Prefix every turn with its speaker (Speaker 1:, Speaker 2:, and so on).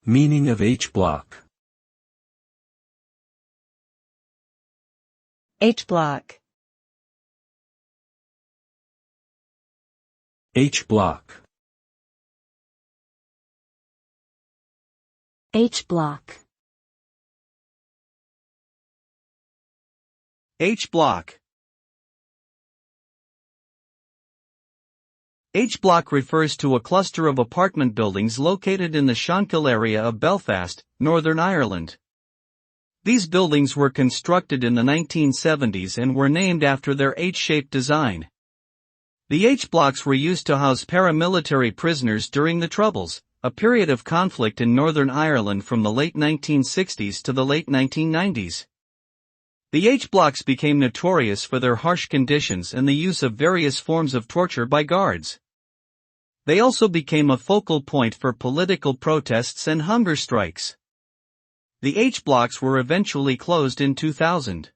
Speaker 1: Meaning of H block.
Speaker 2: H block.
Speaker 1: H block.
Speaker 2: H block.
Speaker 3: H block. H block refers to a cluster of apartment buildings located in the Shankill area of Belfast, Northern Ireland. These buildings were constructed in the 1970s and were named after their H-shaped design. The H blocks were used to house paramilitary prisoners during the Troubles, a period of conflict in Northern Ireland from the late 1960s to the late 1990s. The H blocks became notorious for their harsh conditions and the use of various forms of torture by guards. They also became a focal point for political protests and hunger strikes. The H blocks were eventually closed in 2000.